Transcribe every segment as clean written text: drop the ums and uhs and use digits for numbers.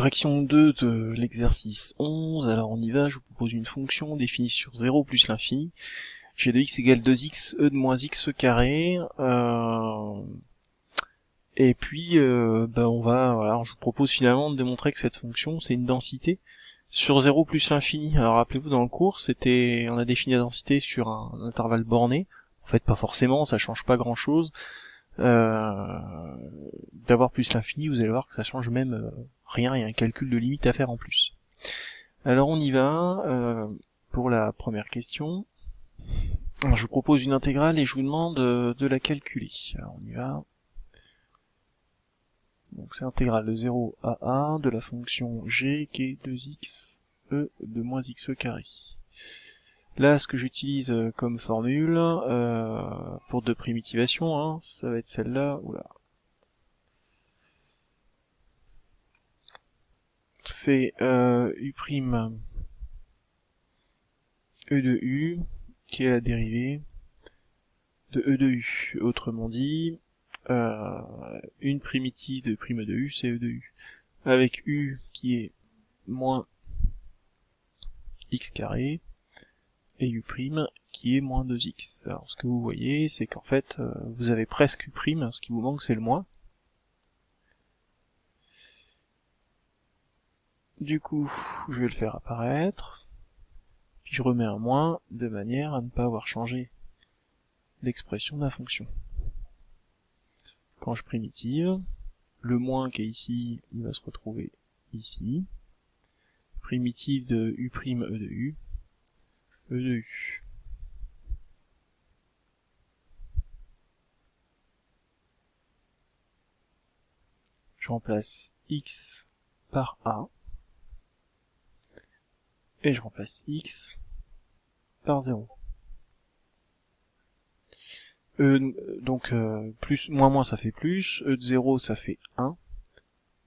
Correction 2 de l'exercice 11, alors on y va, je vous propose une fonction définie sur 0 plus l'infini, g de x égale 2x, e de moins x carré, et puis on va, voilà, je vous propose finalement de démontrer que cette fonction c'est une densité sur 0 plus l'infini. Alors rappelez-vous, dans le cours, on a défini la densité sur un intervalle borné, en fait pas forcément, ça change pas grand chose. D'avoir plus l'infini, vous allez voir que ça change même rien, il y a un calcul de limite à faire en plus. Alors on y va, pour la première question. Alors, je vous propose une intégrale et je vous demande de la calculer. Alors on y va. Donc c'est intégrale de 0 à 1 de la fonction g qui est 2x e de moins x carré. Là, ce que j'utilise comme formule, pour de primitivation, hein, ça va être celle-là, oula. C'est u' e de u, qui est la dérivée de e de u. Autrement dit, une primitive de prime de u, c'est e de u. Avec u qui est moins x carré, et u' qui est moins 2x. Alors ce que vous voyez, c'est qu'en fait, vous avez presque u', ce qui vous manque c'est le moins. Du coup, je vais le faire apparaître, puis je remets un moins, de manière à ne pas avoir changé l'expression de la fonction. Quand je primitive, le moins qui est ici, il va se retrouver ici. Primitive de u' e de u, e de u. Je remplace x par a, et je remplace x par 0. Donc plus moins moins ça fait plus, e de 0 ça fait 1,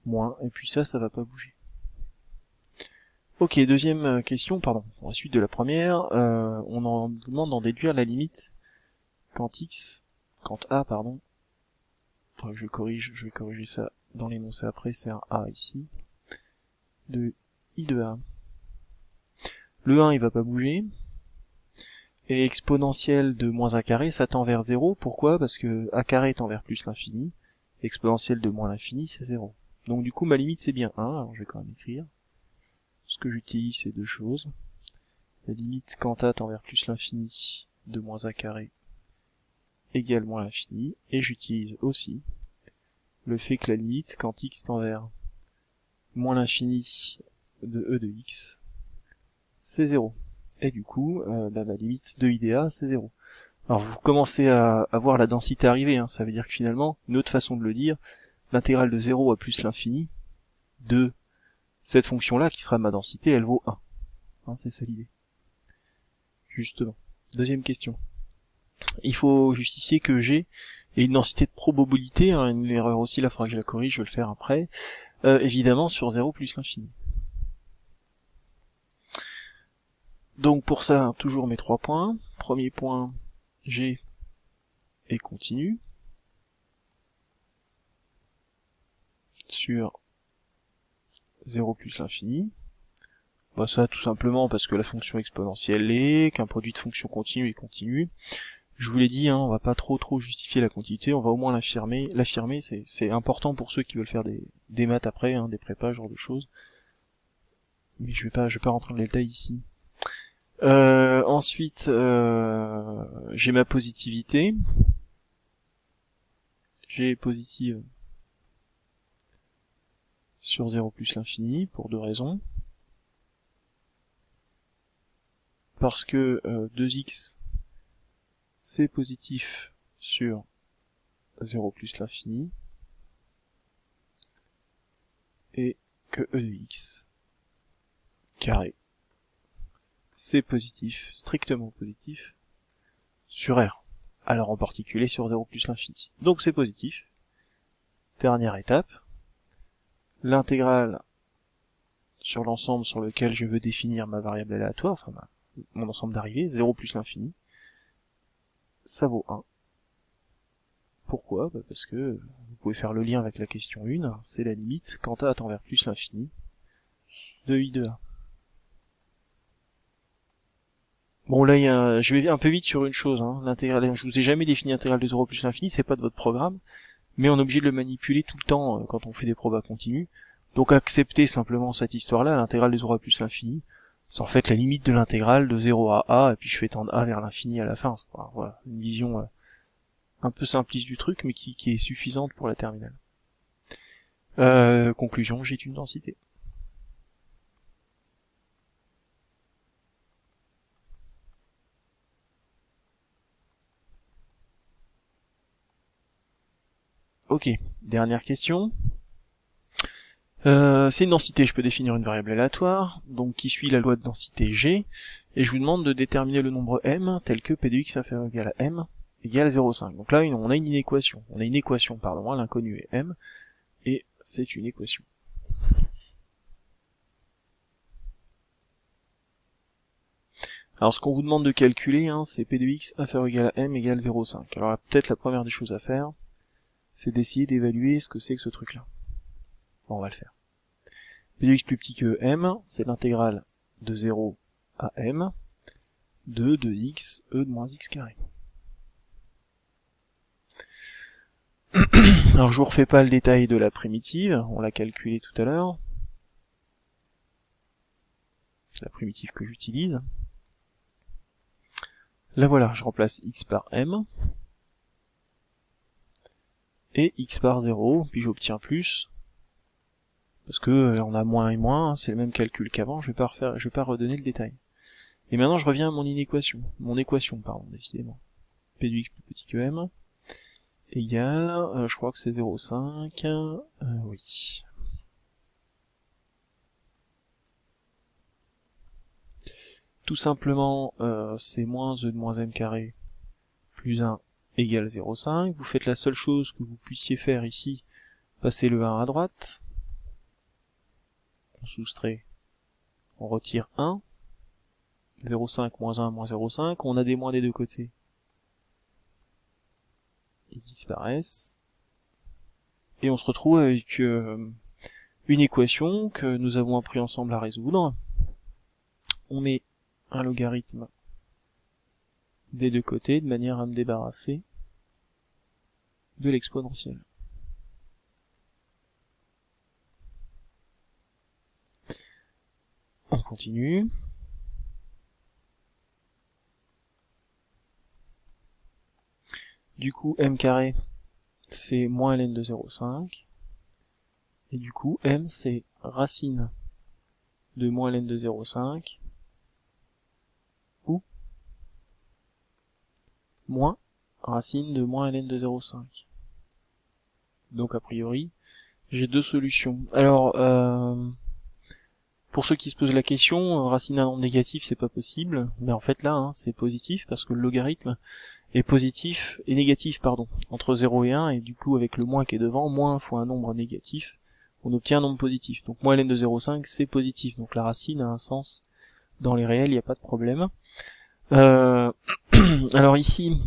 moins, et puis ça va pas bouger. Ok, deuxième question, pardon, pour la suite de la première, on vous demande d'en déduire la limite quand a, pardon, enfin, je vais corriger ça dans l'énoncé après, c'est un a ici, de i de a. Le 1 il va pas bouger, et exponentielle de moins a carré, ça tend vers 0, pourquoi? Parce que a carré tend vers plus l'infini, exponentielle de moins l'infini, c'est 0. Donc du coup ma limite c'est bien 1, alors je vais quand même écrire. Ce que j'utilise c'est deux choses. La limite quand a tend vers plus l'infini de moins a carré égale moins l'infini, et j'utilise aussi le fait que la limite quand x tend vers moins l'infini de e de x, c'est 0. Et du coup, ma limite de IDA, c'est 0. Alors vous commencez à voir la densité arriver, hein. Ça veut dire que finalement, une autre façon de le dire, l'intégrale de 0 à plus l'infini de cette fonction-là, qui sera ma densité, elle vaut 1. Hein, c'est ça l'idée. Justement. Deuxième question. Il faut justifier que G est une densité de probabilité, hein, une erreur aussi, là il faudra que je la corrige, je vais le faire après, évidemment sur 0 plus l'infini. Donc pour ça, toujours mes 3 points. Premier point, G est continu sur 0 plus l'infini. Bah ça tout simplement parce que la fonction exponentielle l'est, qu'un produit de fonction continue est continu. Je vous l'ai dit, hein, on va pas trop justifier la quantité, on va au moins l'affirmer. L'affirmer, c'est important pour ceux qui veulent faire des maths après, hein, des prépas, ce genre de choses. Mais je vais pas rentrer dans le détail ici. Ensuite, j'ai ma positivité. G est positive sur 0 plus l'infini, pour deux raisons. Parce que 2x, c'est positif sur 0 plus l'infini, et que e de x carré, c'est positif, strictement positif, sur R. Alors en particulier sur 0 plus l'infini. Donc c'est positif. Dernière étape, l'intégrale sur l'ensemble sur lequel je veux définir ma variable aléatoire, enfin mon ensemble d'arrivées, 0 plus l'infini, ça vaut 1. Pourquoi? Parce que vous pouvez faire le lien avec la question 1, c'est la limite quand a tend vers plus l'infini de I de A. Bon là, je vais un peu vite sur une chose, hein. L'intégrale, je vous ai jamais défini l'intégrale de 0 plus l'infini, c'est pas de votre programme, mais on est obligé de le manipuler tout le temps quand on fait des probas continues. Donc acceptez simplement cette histoire-là, l'intégrale de 0 à plus l'infini, c'est en fait la limite de l'intégrale de 0 à A, et puis je fais tendre A vers l'infini à la fin. Voilà, une vision un peu simpliste du truc, mais qui est suffisante pour la terminale. Conclusion, j'ai une densité. Ok, dernière question. C'est une densité, je peux définir une variable aléatoire, donc qui suit la loi de densité G, et je vous demande de déterminer le nombre m tel que p de x inférieur ou égal à m égale 0,5. Donc là, on a une inéquation. L'inconnu est m, et c'est une équation. Alors ce qu'on vous demande de calculer, hein, c'est p de x inférieur ou égal à m égale 0,5. Alors peut-être la première des choses à faire, c'est d'essayer d'évaluer ce que c'est que ce truc-là. Bon, on va le faire. P de x plus petit que m, c'est l'intégrale de 0 à m de x e de moins x carré. Alors je vous refais pas le détail de la primitive, on l'a calculé tout à l'heure. La primitive que j'utilise. Là voilà, je remplace x par m. Et x par 0, puis j'obtiens plus. Parce que on a moins et moins, c'est le même calcul qu'avant, je vais pas redonner le détail. Et maintenant je reviens à mon équation, décidément. P de x plus petit que m égale, je crois que c'est 0,5, oui. Tout simplement, c'est moins e de moins m carré plus 1 égale 0,5. Vous faites la seule chose que vous puissiez faire ici, passer le 1 à droite. On soustrait, on retire 1. 0,5 moins 1 moins 0,5. On a des moins des deux côtés. Ils disparaissent. Et on se retrouve avec une équation que nous avons appris ensemble à résoudre. On met un logarithme des deux côtés de manière à me débarrasser de l'exponentielle. On continue. Du coup, m carré, c'est moins ln de 0,5. Et du coup, m, c'est racine de moins ln de 0,5 ou moins racine de moins ln de 0,5. Donc a priori, j'ai deux solutions. Alors, pour ceux qui se posent la question, racine d'un nombre négatif, c'est pas possible. Mais en fait là, hein, c'est positif parce que le logarithme est négatif, entre 0 et 1, et du coup avec le moins qui est devant, moins fois un nombre négatif, on obtient un nombre positif. Donc moins ln de 0,5, c'est positif. Donc la racine a un sens dans les réels, il n'y a pas de problème. Alors ici,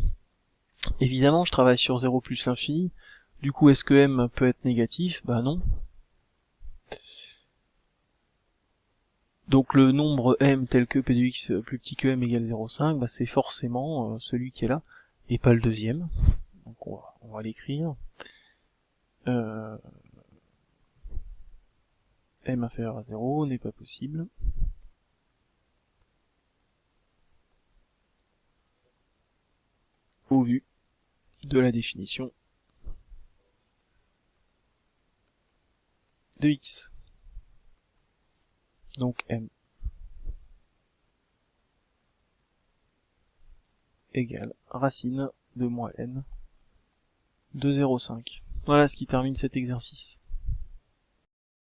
évidemment, je travaille sur 0 plus l'infini. Du coup, est-ce que m peut être négatif? Bah non. Donc le nombre m tel que p de x plus petit que m égale 0,5, bah c'est forcément celui qui est là, et pas le deuxième. Donc on va l'écrire. M inférieur à 0 n'est pas possible. Au vu de la définition de x. Donc m égale racine de moins n de 0,5. Voilà ce qui termine cet exercice.